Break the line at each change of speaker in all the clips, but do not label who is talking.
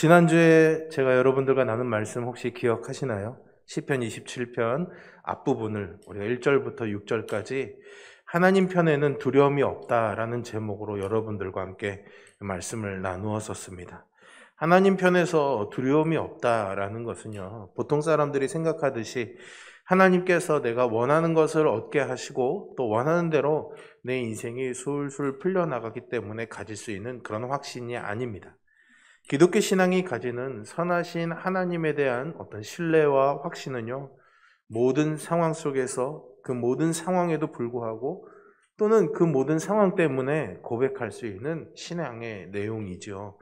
지난주에 제가 여러분들과 나눈 말씀 혹시 기억하시나요? 시편 27편 앞부분을 우리가 1절부터 6절까지 하나님 편에는 두려움이 없다라는 제목으로 여러분들과 함께 말씀을 나누었었습니다. 하나님 편에서 두려움이 없다라는 것은요, 보통 사람들이 생각하듯이 하나님께서 내가 원하는 것을 얻게 하시고 또 원하는 대로 내 인생이 술술 풀려나가기 때문에 가질 수 있는 그런 확신이 아닙니다. 기독교 신앙이 가지는 선하신 하나님에 대한 어떤 신뢰와 확신은요, 모든 상황 속에서 그 모든 상황에도 불구하고 또는 그 모든 상황 때문에 고백할 수 있는 신앙의 내용이죠.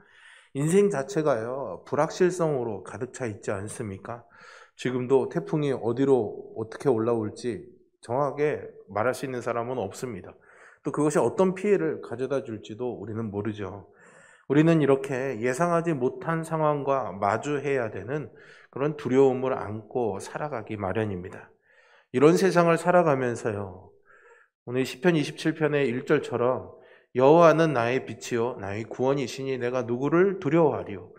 인생 자체가요, 불확실성으로 가득 차 있지 않습니까? 지금도 태풍이 어디로 어떻게 올라올지 정확하게 말할 수 있는 사람은 없습니다. 또 그것이 어떤 피해를 가져다 줄지도 우리는 모르죠. 우리는 이렇게 예상하지 못한 상황과 마주해야 되는 그런 두려움을 안고 살아가기 마련입니다. 이런 세상을 살아가면서요, 오늘 시편 27편의 1절처럼 여호와는 나의 빛이요 나의 구원이시니 내가 누구를 두려워하리요.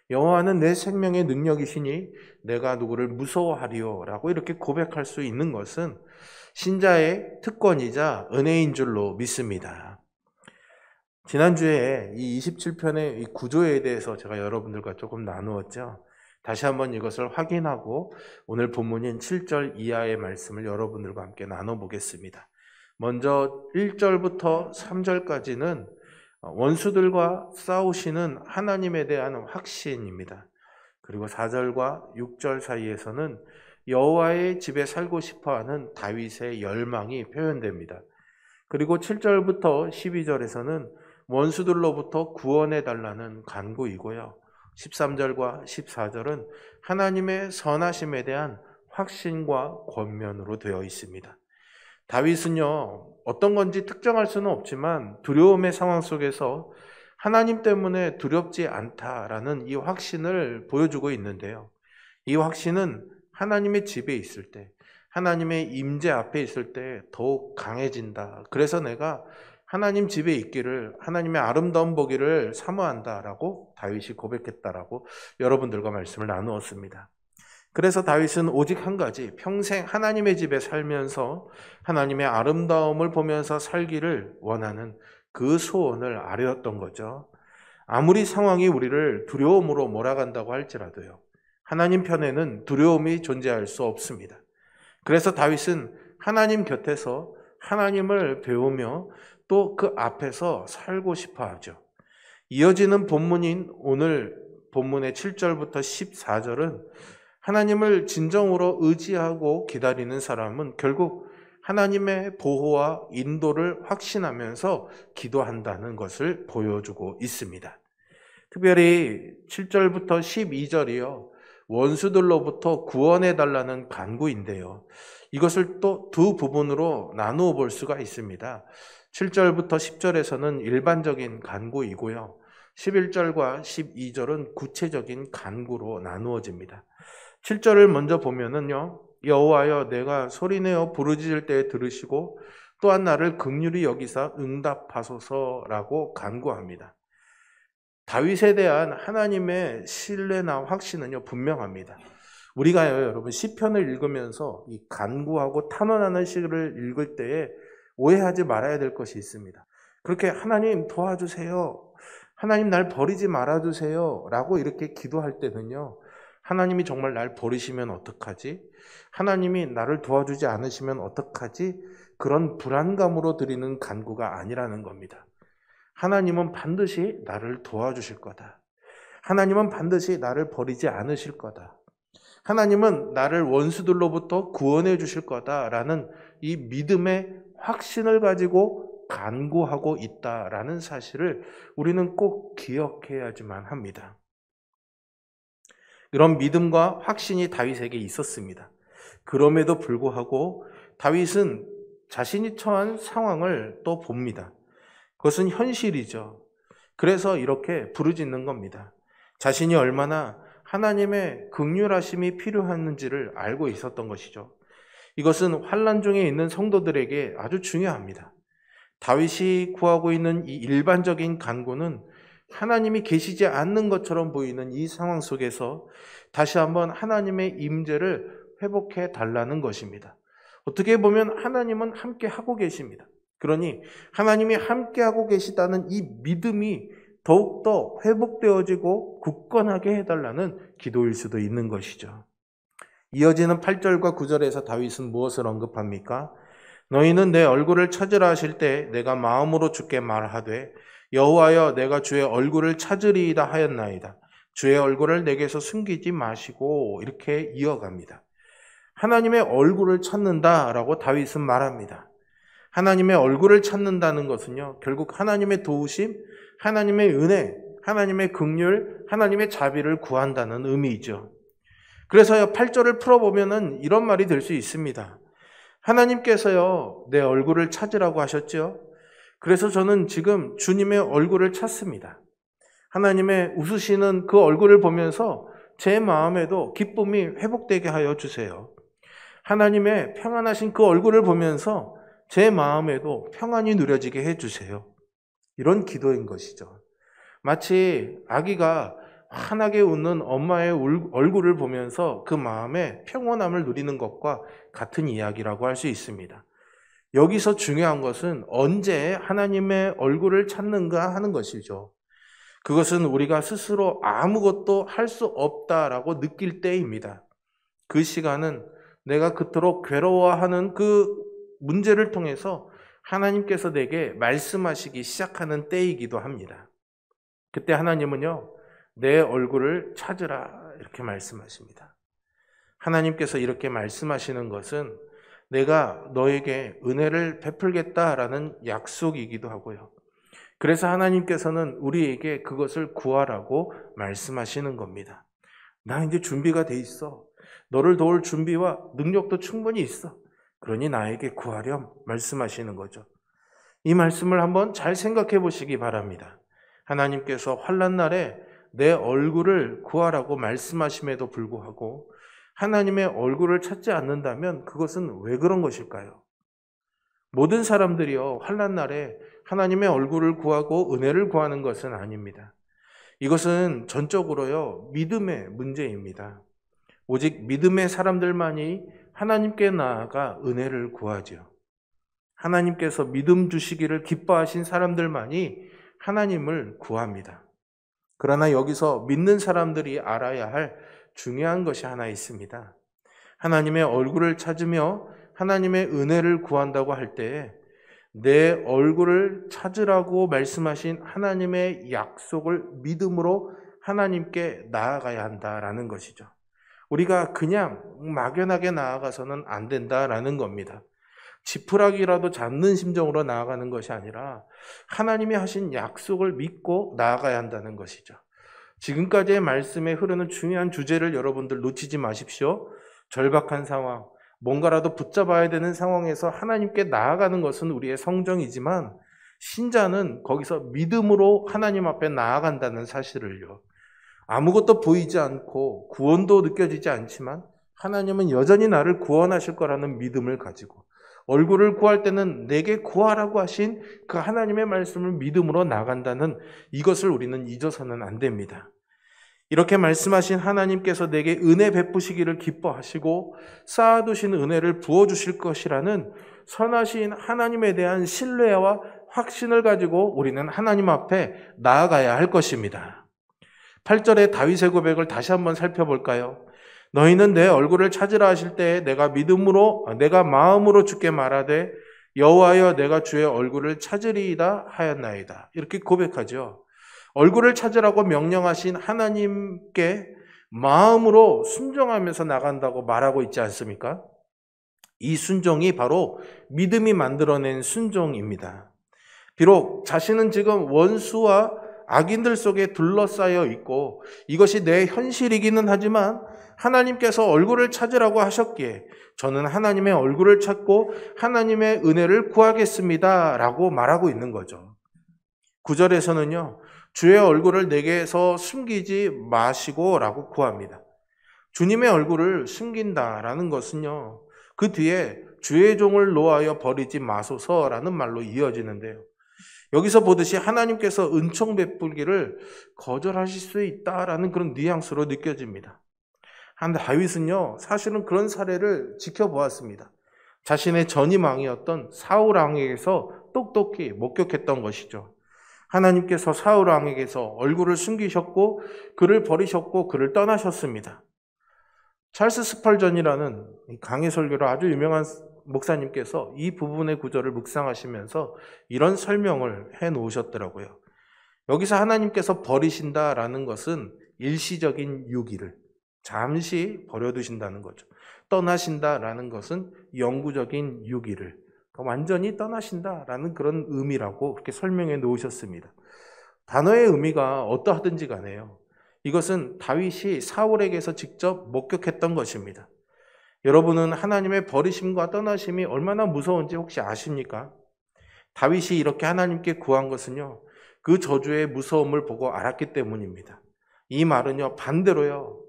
여호와는 내 생명의 능력이시니 내가 누구를 무서워하리요 라고 이렇게 고백할 수 있는 것은 신자의 특권이자 은혜인 줄로 믿습니다. 지난주에 이 27편의 이 구조에 대해서 제가 여러분들과 조금 나누었죠. 다시 한번 이것을 확인하고 오늘 본문인 7절 이하의 말씀을 여러분들과 함께 나눠보겠습니다. 먼저 1절부터 3절까지는 원수들과 싸우시는 하나님에 대한 확신입니다. 그리고 4절과 6절 사이에서는 여호와의 집에 살고 싶어하는 다윗의 열망이 표현됩니다. 그리고 7절부터 12절에서는 원수들로부터 구원해달라는 간구이고요. 13절과 14절은 하나님의 선하심에 대한 확신과 권면으로 되어 있습니다. 다윗은요, 어떤 건지 특정할 수는 없지만 두려움의 상황 속에서 하나님 때문에 두렵지 않다라는 이 확신을 보여주고 있는데요. 이 확신은 하나님의 집에 있을 때, 하나님의 임재 앞에 있을 때 더욱 강해진다. 그래서 내가 하나님 집에 있기를, 하나님의 아름다운 보기를 사모한다라고 다윗이 고백했다라고 여러분들과 말씀을 나누었습니다. 그래서 다윗은 오직 한 가지, 평생 하나님의 집에 살면서 하나님의 아름다움을 보면서 살기를 원하는 그 소원을 아뢰었던 거죠. 아무리 상황이 우리를 두려움으로 몰아간다고 할지라도요, 하나님 편에는 두려움이 존재할 수 없습니다. 그래서 다윗은 하나님 곁에서 하나님을 배우며 또 그 앞에서 살고 싶어 하죠. 이어지는 본문인 오늘 본문의 7절부터 14절은 하나님을 진정으로 의지하고 기다리는 사람은 결국 하나님의 보호와 인도를 확신하면서 기도한다는 것을 보여주고 있습니다. 특별히 7절부터 12절이요. 원수들로부터 구원해달라는 간구인데요. 이것을 또 두 부분으로 나누어 볼 수가 있습니다. 7절부터 10절에서는 일반적인 간구이고요. 11절과 12절은 구체적인 간구로 나누어집니다. 7절을 먼저 보면은요. 여호와여 내가 소리내어 부르짖을 때 들으시고 또한 나를 긍휼히 여기사 응답하소서라고 간구합니다. 다윗에 대한 하나님의 신뢰나 확신은요 분명합니다. 우리가요 여러분 시편을 읽으면서 이 간구하고 탄원하는 시를 읽을 때에 오해하지 말아야 될 것이 있습니다. 그렇게 하나님 도와주세요, 하나님 날 버리지 말아주세요 라고 이렇게 기도할 때는요, 하나님이 정말 날 버리시면 어떡하지? 하나님이 나를 도와주지 않으시면 어떡하지? 그런 불안감으로 드리는 간구가 아니라는 겁니다. 하나님은 반드시 나를 도와주실 거다. 하나님은 반드시 나를 버리지 않으실 거다. 하나님은 나를 원수들로부터 구원해 주실 거다라는 이 믿음의 확신을 가지고 간구하고 있다라는 사실을 우리는 꼭 기억해야지만 합니다. 이런 믿음과 확신이 다윗에게 있었습니다. 그럼에도 불구하고 다윗은 자신이 처한 상황을 또 봅니다. 그것은 현실이죠. 그래서 이렇게 부르짖는 겁니다. 자신이 얼마나 하나님의 긍휼하심이 필요했는지를 알고 있었던 것이죠. 이것은 환난 중에 있는 성도들에게 아주 중요합니다. 다윗이 구하고 있는 이 일반적인 간구는 하나님이 계시지 않는 것처럼 보이는 이 상황 속에서 다시 한번 하나님의 임재를 회복해 달라는 것입니다. 어떻게 보면 하나님은 함께 하고 계십니다. 그러니 하나님이 함께 하고 계시다는 이 믿음이 더욱더 회복되어지고 굳건하게 해달라는 기도일 수도 있는 것이죠. 이어지는 8절과 9절에서 다윗은 무엇을 언급합니까? 너희는 내 얼굴을 찾으라 하실 때 내가 마음으로 주께 말하되 여호와여 내가 주의 얼굴을 찾으리이다 하였나이다. 주의 얼굴을 내게서 숨기지 마시고 이렇게 이어갑니다. 하나님의 얼굴을 찾는다라고 다윗은 말합니다. 하나님의 얼굴을 찾는다는 것은요, 결국 하나님의 도우심, 하나님의 은혜, 하나님의 긍휼, 하나님의 자비를 구한다는 의미이죠. 그래서요, 8절을 풀어보면은 이런 말이 될 수 있습니다. 하나님께서요, 내 얼굴을 찾으라고 하셨죠. 그래서 저는 지금 주님의 얼굴을 찾습니다. 하나님의 웃으시는 그 얼굴을 보면서 제 마음에도 기쁨이 회복되게 하여 주세요. 하나님의 평안하신 그 얼굴을 보면서 제 마음에도 평안이 누려지게 해주세요. 이런 기도인 것이죠. 마치 아기가 환하게 웃는 엄마의 얼굴을 보면서 그 마음에 평온함을 누리는 것과 같은 이야기라고 할 수 있습니다. 여기서 중요한 것은 언제 하나님의 얼굴을 찾는가 하는 것이죠. 그것은 우리가 스스로 아무것도 할 수 없다라고 느낄 때입니다. 그 시간은 내가 그토록 괴로워하는 그 문제를 통해서 하나님께서 내게 말씀하시기 시작하는 때이기도 합니다. 그때 하나님은요, 내 얼굴을 찾으라 이렇게 말씀하십니다. 하나님께서 이렇게 말씀하시는 것은 내가 너에게 은혜를 베풀겠다라는 약속이기도 하고요. 그래서 하나님께서는 우리에게 그것을 구하라고 말씀하시는 겁니다. 나 이제 준비가 돼 있어. 너를 도울 준비와 능력도 충분히 있어. 그러니 나에게 구하렴 말씀하시는 거죠. 이 말씀을 한번 잘 생각해 보시기 바랍니다. 하나님께서 환난 날에 내 얼굴을 구하라고 말씀하심에도 불구하고 하나님의 얼굴을 찾지 않는다면 그것은 왜 그런 것일까요? 모든 사람들이요, 환난 날에 하나님의 얼굴을 구하고 은혜를 구하는 것은 아닙니다. 이것은 전적으로요, 믿음의 문제입니다. 오직 믿음의 사람들만이 하나님께 나아가 은혜를 구하죠. 하나님께서 믿음 주시기를 기뻐하신 사람들만이 하나님을 구합니다. 그러나 여기서 믿는 사람들이 알아야 할 중요한 것이 하나 있습니다. 하나님의 얼굴을 찾으며 하나님의 은혜를 구한다고 할 때에 내 얼굴을 찾으라고 말씀하신 하나님의 약속을 믿음으로 하나님께 나아가야 한다라는 것이죠. 우리가 그냥 막연하게 나아가서는 안 된다라는 겁니다. 지푸라기라도 잡는 심정으로 나아가는 것이 아니라 하나님이 하신 약속을 믿고 나아가야 한다는 것이죠. 지금까지의 말씀에 흐르는 중요한 주제를 여러분들 놓치지 마십시오. 절박한 상황, 뭔가라도 붙잡아야 되는 상황에서 하나님께 나아가는 것은 우리의 성정이지만 신자는 거기서 믿음으로 하나님 앞에 나아간다는 사실을요. 아무것도 보이지 않고 구원도 느껴지지 않지만 하나님은 여전히 나를 구원하실 거라는 믿음을 가지고 얼굴을 구할 때는 내게 구하라고 하신 그 하나님의 말씀을 믿음으로 나간다는 이것을 우리는 잊어서는 안 됩니다. 이렇게 말씀하신 하나님께서 내게 은혜 베푸시기를 기뻐하시고 쌓아두신 은혜를 부어주실 것이라는 선하신 하나님에 대한 신뢰와 확신을 가지고 우리는 하나님 앞에 나아가야 할 것입니다. 8절의 다윗의 고백을 다시 한번 살펴볼까요? 너희는 내 얼굴을 찾으라 하실 때 내가 마음으로 주께 말하되 여호와여 내가 주의 얼굴을 찾으리이다 하였나이다. 이렇게 고백하죠. 얼굴을 찾으라고 명령하신 하나님께 마음으로 순종하면서 나간다고 말하고 있지 않습니까? 이 순종이 바로 믿음이 만들어낸 순종입니다. 비록 자신은 지금 원수와 악인들 속에 둘러싸여 있고 이것이 내 현실이기는 하지만 하나님께서 얼굴을 찾으라고 하셨기에 저는 하나님의 얼굴을 찾고 하나님의 은혜를 구하겠습니다 라고 말하고 있는 거죠. 9절에서는요. 주의 얼굴을 내게서 숨기지 마시고 라고 구합니다. 주님의 얼굴을 숨긴다라는 것은요. 그 뒤에 주의 종을 노하여 버리지 마소서라는 말로 이어지는데요. 여기서 보듯이 하나님께서 은총 베풀기를 거절하실 수 있다라는 그런 뉘앙스로 느껴집니다. 다윗은요, 사실은 그런 사례를 지켜보았습니다. 자신의 전임 왕이었던 사울 왕에게서 똑똑히 목격했던 것이죠. 하나님께서 사울 왕에게서 얼굴을 숨기셨고 그를 버리셨고 그를 떠나셨습니다. 찰스 스펄전이라는 강해 설교로 아주 유명한 목사님께서 이 부분의 구절을 묵상하시면서 이런 설명을 해 놓으셨더라고요. 여기서 하나님께서 버리신다라는 것은 일시적인 유기를 잠시 버려두신다는 거죠. 떠나신다라는 것은 영구적인 유기를 완전히 떠나신다라는 그런 의미라고 그렇게 설명해 놓으셨습니다. 단어의 의미가 어떠하든지 간에요. 이것은 다윗이 사울에게서 직접 목격했던 것입니다. 여러분은 하나님의 버리심과 떠나심이 얼마나 무서운지 혹시 아십니까? 다윗이 이렇게 하나님께 구한 것은요, 그 저주의 무서움을 보고 알았기 때문입니다. 이 말은요, 반대로요,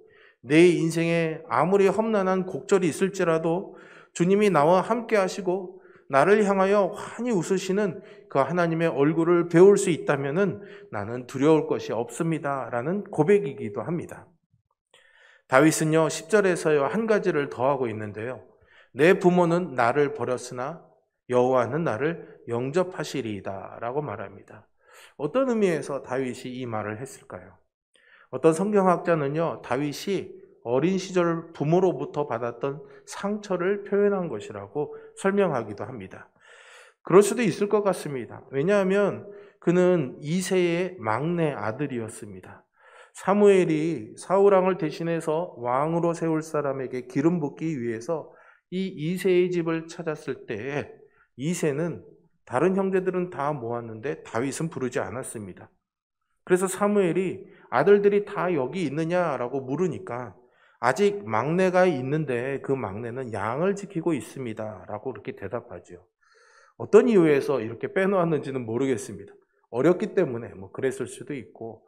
내 인생에 아무리 험난한 곡절이 있을지라도 주님이 나와 함께 하시고 나를 향하여 환히 웃으시는 그 하나님의 얼굴을 배울 수 있다면은 나는 두려울 것이 없습니다. 라는 고백이기도 합니다. 다윗은요, 10절에서요, 한 가지를 더하고 있는데요. 내 부모는 나를 버렸으나 여호와는 나를 영접하시리이다. 라고 말합니다. 어떤 의미에서 다윗이 이 말을 했을까요? 어떤 성경학자는요, 다윗이 어린 시절 부모로부터 받았던 상처를 표현한 것이라고 설명하기도 합니다. 그럴 수도 있을 것 같습니다. 왜냐하면 그는 이새의 막내 아들이었습니다. 사무엘이 사울왕을 대신해서 왕으로 세울 사람에게 기름 붓기 위해서 이 이새의 집을 찾았을 때 이새는 다른 형제들은 다 모았는데 다윗은 부르지 않았습니다. 그래서 사무엘이 아들들이 다 여기 있느냐라고 물으니까 아직 막내가 있는데 그 막내는 양을 지키고 있습니다. 라고 이렇게 대답하죠. 어떤 이유에서 이렇게 빼놓았는지는 모르겠습니다. 어렸기 때문에 그랬을 수도 있고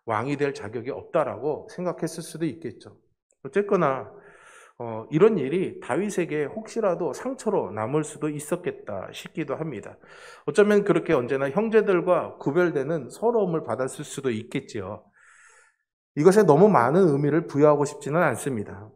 왕이 될 자격이 없다라고 생각했을 수도 있겠죠. 어쨌거나 이런 일이 다윗에게 혹시라도 상처로 남을 수도 있었겠다 싶기도 합니다. 어쩌면 그렇게 언제나 형제들과 구별되는 서러움을 받았을 수도 있겠지요. 이것에 너무 많은 의미를 부여하고 싶지는 않습니다.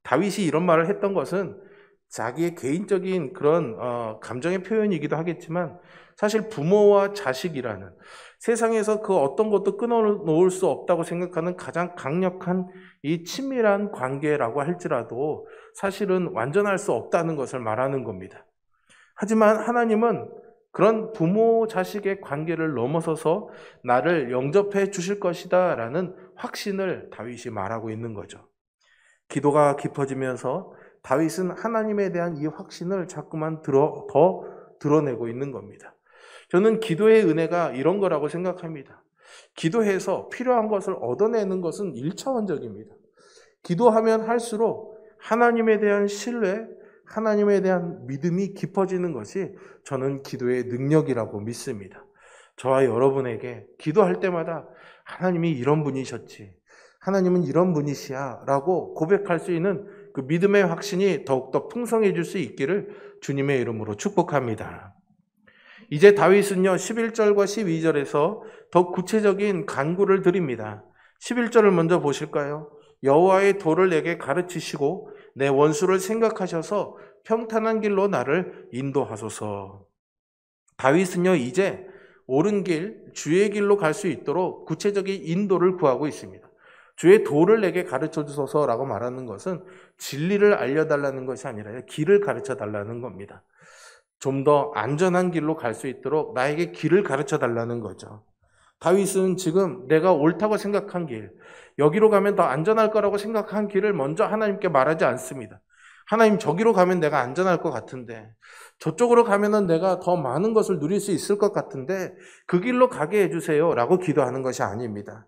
다윗이 이런 말을 했던 것은 자기의 개인적인 그런 감정의 표현이기도 하겠지만 사실 부모와 자식이라는 세상에서 그 어떤 것도 끊어놓을 수 없다고 생각하는 가장 강력한 이 친밀한 관계라고 할지라도 사실은 완전할 수 없다는 것을 말하는 겁니다. 하지만 하나님은 그런 부모 자식의 관계를 넘어서서 나를 영접해 주실 것이다 라는 확신을 다윗이 말하고 있는 거죠. 기도가 깊어지면서 다윗은 하나님에 대한 이 확신을 자꾸만 더 드러내고 있는 겁니다. 저는 기도의 은혜가 이런 거라고 생각합니다. 기도해서 필요한 것을 얻어내는 것은 1차원적입니다. 기도하면 할수록 하나님에 대한 신뢰, 하나님에 대한 믿음이 깊어지는 것이 저는 기도의 능력이라고 믿습니다. 저와 여러분에게 기도할 때마다 하나님이 이런 분이셨지, 하나님은 이런 분이시야 라고 고백할 수 있는 그 믿음의 확신이 더욱더 풍성해질 수 있기를 주님의 이름으로 축복합니다. 이제 다윗은요 11절과 12절에서 더 구체적인 간구를 드립니다. 11절을 먼저 보실까요? 여호와의 도를 내게 가르치시고 내 원수를 생각하셔서 평탄한 길로 나를 인도하소서. 다윗은요 이제 옳은 길, 주의 길로 갈 수 있도록 구체적인 인도를 구하고 있습니다. 주의 도를 내게 가르쳐 주소서라고 말하는 것은 진리를 알려달라는 것이 아니라 길을 가르쳐 달라는 겁니다. 좀 더 안전한 길로 갈 수 있도록 나에게 길을 가르쳐 달라는 거죠. 다윗은 지금 내가 옳다고 생각한 길, 여기로 가면 더 안전할 거라고 생각한 길을 먼저 하나님께 말하지 않습니다. 하나님, 저기로 가면 내가 안전할 것 같은데, 저쪽으로 가면은 내가 더 많은 것을 누릴 수 있을 것 같은데 그 길로 가게 해주세요 라고 기도하는 것이 아닙니다.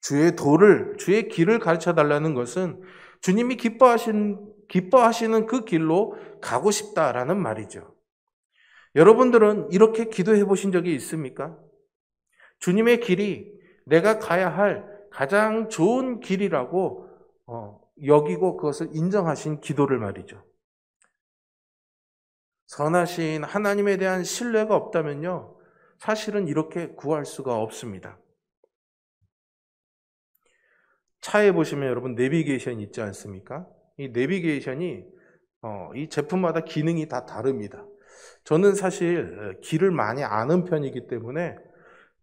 주의 도를, 주의 길을 가르쳐 달라는 것은 주님이 기뻐하시는 그 길로 가고 싶다라는 말이죠. 여러분들은 이렇게 기도해 보신 적이 있습니까? 주님의 길이 내가 가야 할 가장 좋은 길이라고 여기고 그것을 인정하신 기도를 말이죠. 선하신 하나님에 대한 신뢰가 없다면요, 사실은 이렇게 구할 수가 없습니다. 차에 보시면 여러분 내비게이션 있지 않습니까? 이 내비게이션이 이 제품마다 기능이 다 다릅니다. 저는 사실 길을 많이 아는 편이기 때문에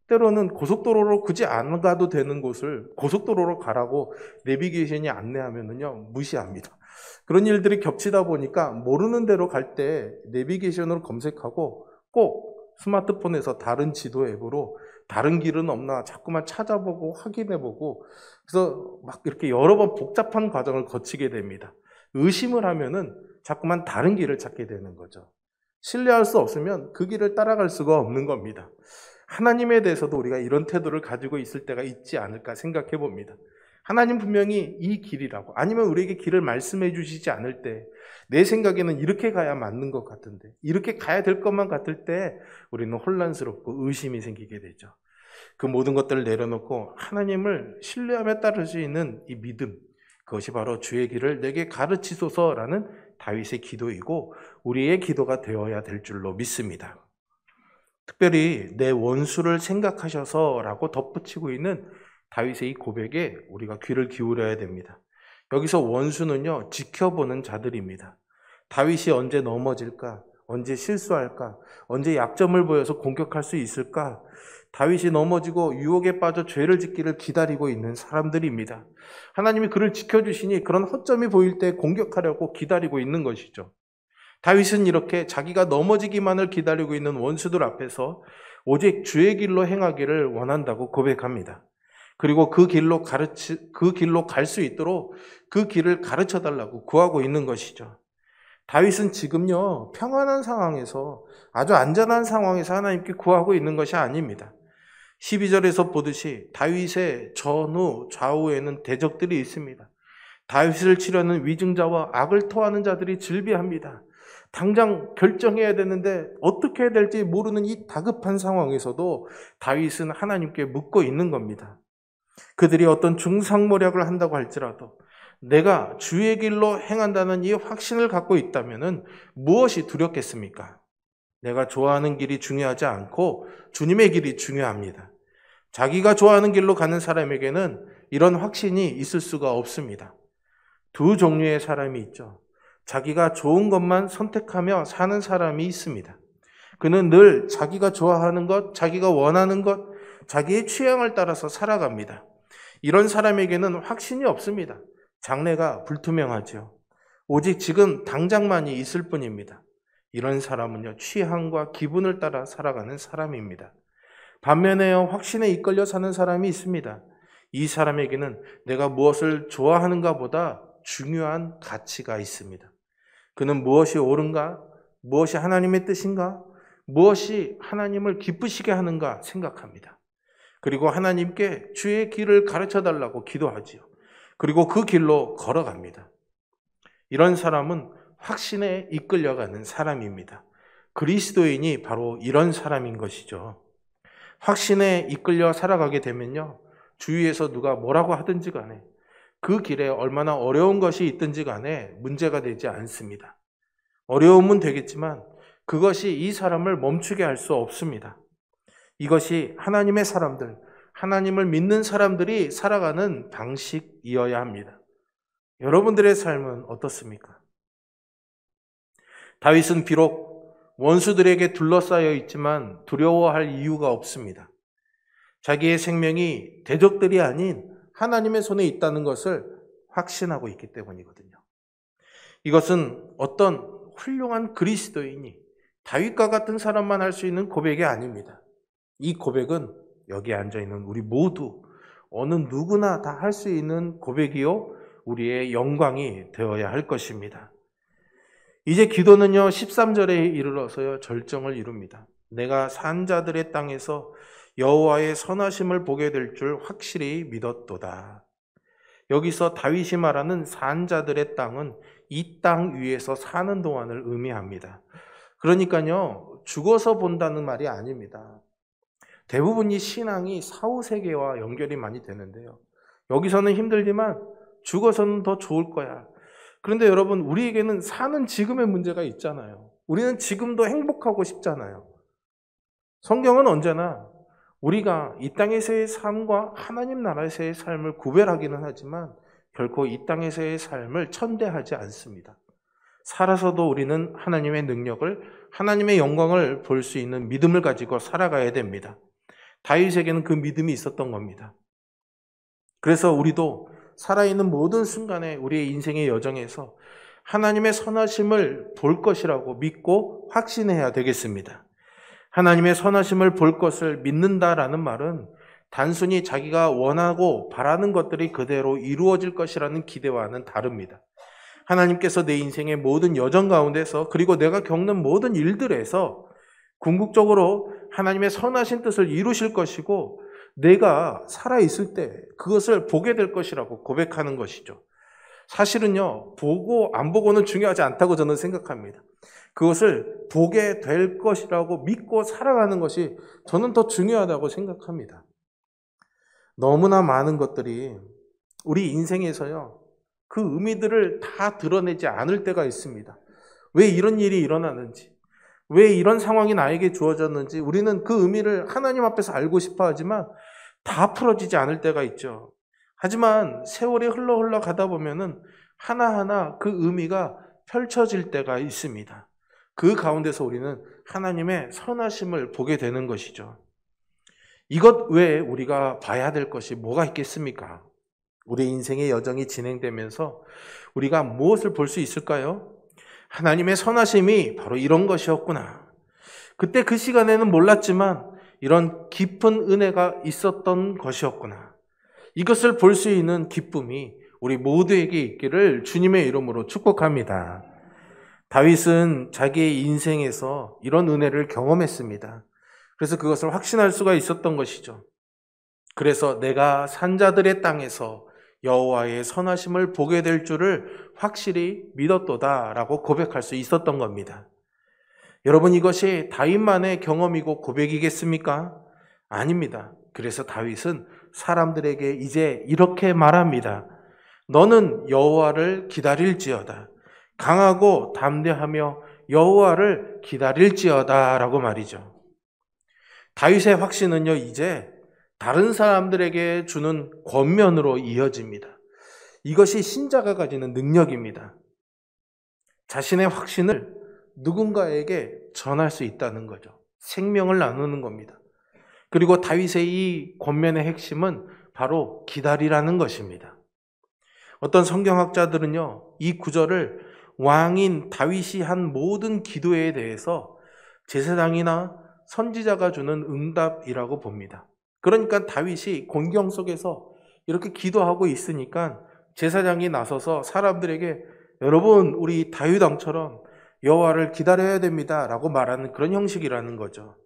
때로는 고속도로로 굳이 안 가도 되는 곳을 고속도로로 가라고 내비게이션이 안내하면은요, 무시합니다. 그런 일들이 겹치다 보니까 모르는 데로 갈 때 내비게이션으로 검색하고 꼭 스마트폰에서 다른 지도 앱으로 다른 길은 없나 자꾸만 찾아보고 확인해보고, 그래서 막 이렇게 여러 번 복잡한 과정을 거치게 됩니다. 의심을 하면은 자꾸만 다른 길을 찾게 되는 거죠. 신뢰할 수 없으면 그 길을 따라갈 수가 없는 겁니다. 하나님에 대해서도 우리가 이런 태도를 가지고 있을 때가 있지 않을까 생각해 봅니다. 하나님 분명히 이 길이라고, 아니면 우리에게 길을 말씀해 주시지 않을 때 내 생각에는 이렇게 가야 맞는 것 같은데, 이렇게 가야 될 것만 같을 때 우리는 혼란스럽고 의심이 생기게 되죠. 그 모든 것들을 내려놓고 하나님을 신뢰하며 따를 수 있는 이 믿음, 그것이 바로 주의 길을 내게 가르치소서라는 다윗의 기도이고 우리의 기도가 되어야 될 줄로 믿습니다. 특별히 내 원수를 생각하셔서라고 덧붙이고 있는 다윗의 이 고백에 우리가 귀를 기울여야 됩니다. 여기서 원수는요, 지켜보는 자들입니다. 다윗이 언제 넘어질까? 언제 실수할까? 언제 약점을 보여서 공격할 수 있을까? 다윗이 넘어지고 유혹에 빠져 죄를 짓기를 기다리고 있는 사람들입니다. 하나님이 그를 지켜주시니 그런 허점이 보일 때 공격하려고 기다리고 있는 것이죠. 다윗은 이렇게 자기가 넘어지기만을 기다리고 있는 원수들 앞에서 오직 주의 길로 행하기를 원한다고 고백합니다. 그리고 그 길로 갈 수 있도록 그 길을 가르쳐 달라고 구하고 있는 것이죠. 다윗은 지금요, 평안한 상황에서, 아주 안전한 상황에서 하나님께 구하고 있는 것이 아닙니다. 12절에서 보듯이 다윗의 전후 좌우에는 대적들이 있습니다. 다윗을 치려는 위증자와 악을 토하는 자들이 즐비합니다. 당장 결정해야 되는데 어떻게 해야 될지 모르는 이 다급한 상황에서도 다윗은 하나님께 묻고 있는 겁니다. 그들이 어떤 중상모략을 한다고 할지라도 내가 주의 길로 행한다는 이 확신을 갖고 있다면 무엇이 두렵겠습니까? 내가 좋아하는 길이 중요하지 않고 주님의 길이 중요합니다. 자기가 좋아하는 길로 가는 사람에게는 이런 확신이 있을 수가 없습니다. 두 종류의 사람이 있죠. 자기가 좋은 것만 선택하며 사는 사람이 있습니다. 그는 늘 자기가 좋아하는 것, 자기가 원하는 것, 자기의 취향을 따라서 살아갑니다. 이런 사람에게는 확신이 없습니다. 장래가 불투명하죠. 오직 지금 당장만이 있을 뿐입니다. 이런 사람은요, 취향과 기분을 따라 살아가는 사람입니다. 반면에 확신에 이끌려 사는 사람이 있습니다. 이 사람에게는 내가 무엇을 좋아하는가 보다 중요한 가치가 있습니다. 그는 무엇이 옳은가? 무엇이 하나님의 뜻인가? 무엇이 하나님을 기쁘시게 하는가 생각합니다. 그리고 하나님께 주의 길을 가르쳐 달라고 기도하지요. 그리고 그 길로 걸어갑니다. 이런 사람은 확신에 이끌려가는 사람입니다. 그리스도인이 바로 이런 사람인 것이죠. 확신에 이끌려 살아가게 되면요, 주위에서 누가 뭐라고 하든지 간에 그 길에 얼마나 어려운 것이 있든지 간에 문제가 되지 않습니다. 어려움은 되겠지만 그것이 이 사람을 멈추게 할 수 없습니다. 이것이 하나님의 사람들, 하나님을 믿는 사람들이 살아가는 방식이어야 합니다. 여러분들의 삶은 어떻습니까? 다윗은 비록 원수들에게 둘러싸여 있지만 두려워할 이유가 없습니다. 자기의 생명이 대적들이 아닌 하나님의 손에 있다는 것을 확신하고 있기 때문이거든요. 이것은 어떤 훌륭한 그리스도인이 다윗과 같은 사람만 할 수 있는 고백이 아닙니다. 이 고백은 여기 앉아있는 우리 모두, 어느 누구나 다 할 수 있는 고백이요, 우리의 영광이 되어야 할 것입니다. 이제 기도는요, 13절에 이르러서요, 절정을 이룹니다. 내가 산자들의 땅에서 여호와의 선하심을 보게 될 줄 확실히 믿었도다. 여기서 다윗이 말하는 산자들의 땅은 이 땅 위에서 사는 동안을 의미합니다. 그러니까요, 죽어서 본다는 말이 아닙니다. 대부분 이 신앙이 사후세계와 연결이 많이 되는데요, 여기서는 힘들지만 죽어서는 더 좋을 거야. 그런데 여러분, 우리에게는 사는 지금의 문제가 있잖아요. 우리는 지금도 행복하고 싶잖아요. 성경은 언제나 우리가 이 땅에서의 삶과 하나님 나라에서의 삶을 구별하기는 하지만 결코 이 땅에서의 삶을 천대하지 않습니다. 살아서도 우리는 하나님의 능력을, 하나님의 영광을 볼 수 있는 믿음을 가지고 살아가야 됩니다. 다윗에게는 그 믿음이 있었던 겁니다. 그래서 우리도 살아있는 모든 순간에 우리의 인생의 여정에서 하나님의 선하심을 볼 것이라고 믿고 확신해야 되겠습니다. 하나님의 선하심을 볼 것을 믿는다라는 말은 단순히 자기가 원하고 바라는 것들이 그대로 이루어질 것이라는 기대와는 다릅니다. 하나님께서 내 인생의 모든 여정 가운데서 그리고 내가 겪는 모든 일들에서 궁극적으로 하나님의 선하신 뜻을 이루실 것이고 내가 살아있을 때 그것을 보게 될 것이라고 고백하는 것이죠. 사실은요, 보고 안 보고는 중요하지 않다고 저는 생각합니다. 그것을 보게 될 것이라고 믿고 살아가는 것이 저는 더 중요하다고 생각합니다. 너무나 많은 것들이 우리 인생에서요, 그 의미들을 다 드러내지 않을 때가 있습니다. 왜 이런 일이 일어나는지, 왜 이런 상황이 나에게 주어졌는지 우리는 그 의미를 하나님 앞에서 알고 싶어 하지만 다 풀어지지 않을 때가 있죠. 하지만 세월이 흘러 가다 보면은 하나하나 그 의미가 펼쳐질 때가 있습니다. 그 가운데서 우리는 하나님의 선하심을 보게 되는 것이죠. 이것 외에 우리가 봐야 될 것이 뭐가 있겠습니까? 우리 인생의 여정이 진행되면서 우리가 무엇을 볼 수 있을까요? 하나님의 선하심이 바로 이런 것이었구나. 그때 그 시간에는 몰랐지만 이런 깊은 은혜가 있었던 것이었구나. 이것을 볼 수 있는 기쁨이 우리 모두에게 있기를 주님의 이름으로 축복합니다. 다윗은 자기의 인생에서 이런 은혜를 경험했습니다. 그래서 그것을 확신할 수가 있었던 것이죠. 그래서 내가 산자들의 땅에서 여호와의 선하심을 보게 될 줄을 확실히 믿었도다라고 고백할 수 있었던 겁니다. 여러분, 이것이 다윗만의 경험이고 고백이겠습니까? 아닙니다. 그래서 다윗은 사람들에게 이제 이렇게 말합니다. 너는 여호와를 기다릴지어다. 강하고 담대하며 여호와를 기다릴지어다 라고 말이죠. 다윗의 확신은요, 이제 다른 사람들에게 주는 권면으로 이어집니다. 이것이 신자가 가지는 능력입니다. 자신의 확신을 누군가에게 전할 수 있다는 거죠. 생명을 나누는 겁니다. 그리고 다윗의 이 권면의 핵심은 바로 기다리라는 것입니다. 어떤 성경학자들은요, 이 구절을 왕인 다윗이 한 모든 기도에 대해서 제사장이나 선지자가 주는 응답이라고 봅니다. 그러니까 다윗이 곤경 속에서 이렇게 기도하고 있으니까 제사장이 나서서 사람들에게 여러분, 우리 다윗 왕처럼 여호와를 기다려야 됩니다 라고 말하는 그런 형식이라는 거죠.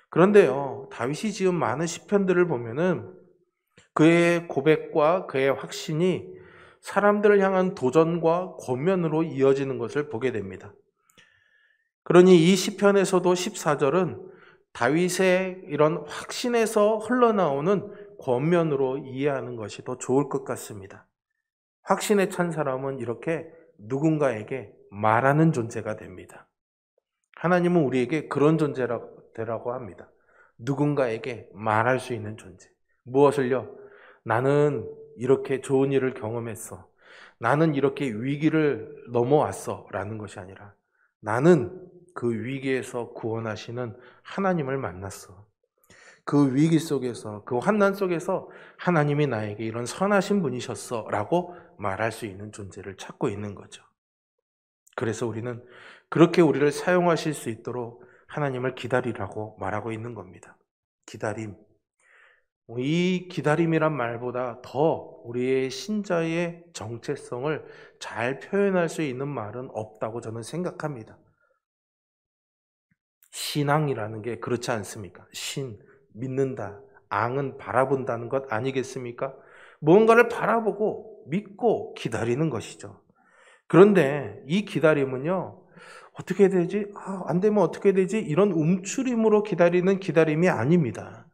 그런데요, 다윗이 지은 많은 시편들을 보면은 그의 고백과 그의 확신이 사람들을 향한 도전과 권면으로 이어지는 것을 보게 됩니다. 그러니 이 시편에서도 14절은 다윗의 이런 확신에서 흘러나오는 권면으로 이해하는 것이 더 좋을 것 같습니다. 확신에 찬 사람은 이렇게 누군가에게 말하는 존재가 됩니다. 하나님은 우리에게 그런 존재라고 합니다. 누군가에게 말할 수 있는 존재. 무엇을요? 나는 이렇게 좋은 일을 경험했어. 나는 이렇게 위기를 넘어왔어. 라는 것이 아니라 나는 그 위기에서 구원하시는 하나님을 만났어. 그 위기 속에서, 그 환난 속에서 하나님이 나에게 이런 선하신 분이셨어 라고 말할 수 있는 존재를 찾고 있는 거죠. 그래서 우리는 그렇게 우리를 사용하실 수 있도록 하나님을 기다리라고 말하고 있는 겁니다. 기다림. 이 기다림이란 말보다 더 우리의 신자의 정체성을 잘 표현할 수 있는 말은 없다고 저는 생각합니다. 신앙이라는 게 그렇지 않습니까? 믿는다. 앙은 바라본다는 것 아니겠습니까? 무언가를 바라보고 믿고 기다리는 것이죠. 그런데 이 기다림은요, 어떻게 되지? 안 되면 어떻게 되지? 이런 움츠림으로 기다리는 기다림이 아닙니다.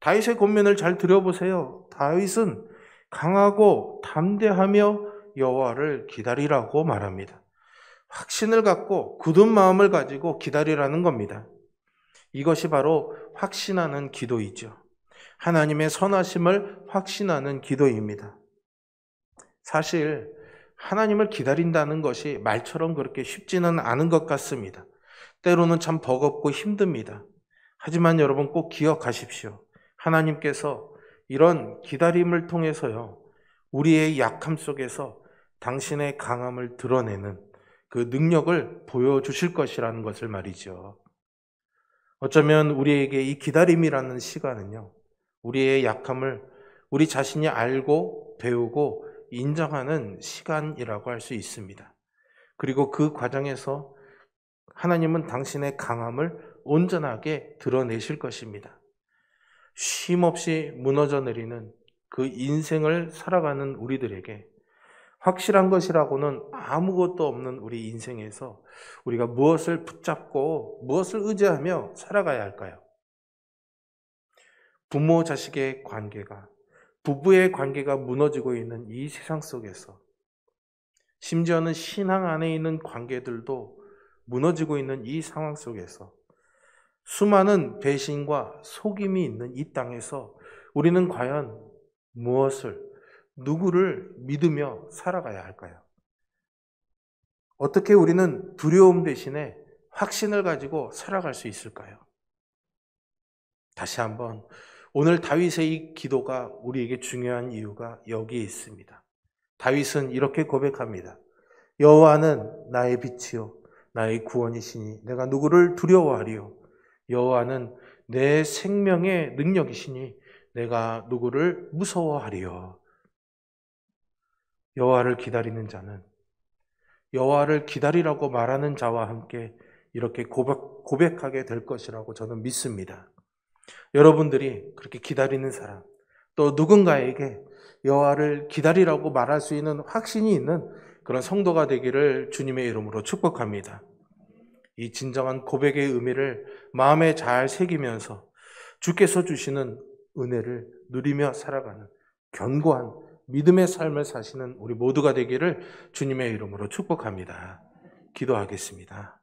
다윗의 권면을 잘 들어보세요. 다윗은 강하고 담대하며 여호와를 기다리라고 말합니다. 확신을 갖고 굳은 마음을 가지고 기다리라는 겁니다. 이것이 바로 확신하는 기도이죠. 하나님의 선하심을 확신하는 기도입니다. 사실 하나님을 기다린다는 것이 말처럼 그렇게 쉽지는 않은 것 같습니다. 때로는 참 버겁고 힘듭니다. 하지만 여러분 꼭 기억하십시오. 하나님께서 이런 기다림을 통해서요, 우리의 약함 속에서 당신의 강함을 드러내는 그 능력을 보여주실 것이라는 것을 말이죠. 어쩌면 우리에게 이 기다림이라는 시간은요, 우리의 약함을 우리 자신이 알고 배우고 인정하는 시간이라고 할 수 있습니다. 그리고 그 과정에서 하나님은 당신의 강함을 온전하게 드러내실 것입니다. 쉼없이 무너져 내리는 그 인생을 살아가는 우리들에게 확실한 것이라고는 아무것도 없는 우리 인생에서 우리가 무엇을 붙잡고 무엇을 의지하며 살아가야 할까요? 부모 자식의 관계가, 부부의 관계가 무너지고 있는 이 세상 속에서, 심지어는 신앙 안에 있는 관계들도 무너지고 있는 이 상황 속에서, 수많은 배신과 속임이 있는 이 땅에서 우리는 과연 무엇을, 누구를 믿으며 살아가야 할까요? 어떻게 우리는 두려움 대신에 확신을 가지고 살아갈 수 있을까요? 다시 한번 오늘 다윗의 이 기도가 우리에게 중요한 이유가 여기에 있습니다. 다윗은 이렇게 고백합니다. 여호와는 나의 빛이요 나의 구원이시니 내가 누구를 두려워하리요. 여호와는 내 생명의 능력이시니 내가 누구를 무서워하리요. 여호와를 기다리는 자는, 여호와를 기다리라고 말하는 자와 함께 이렇게 고백하게 될 것이라고 저는 믿습니다. 여러분들이 그렇게 기다리는 사람, 또 누군가에게 여호와를 기다리라고 말할 수 있는 확신이 있는 그런 성도가 되기를 주님의 이름으로 축복합니다. 이 진정한 고백의 의미를 마음에 잘 새기면서 주께서 주시는 은혜를 누리며 살아가는 견고한 믿음의 삶을 사시는 우리 모두가 되기를 주님의 이름으로 축복합니다. 기도하겠습니다.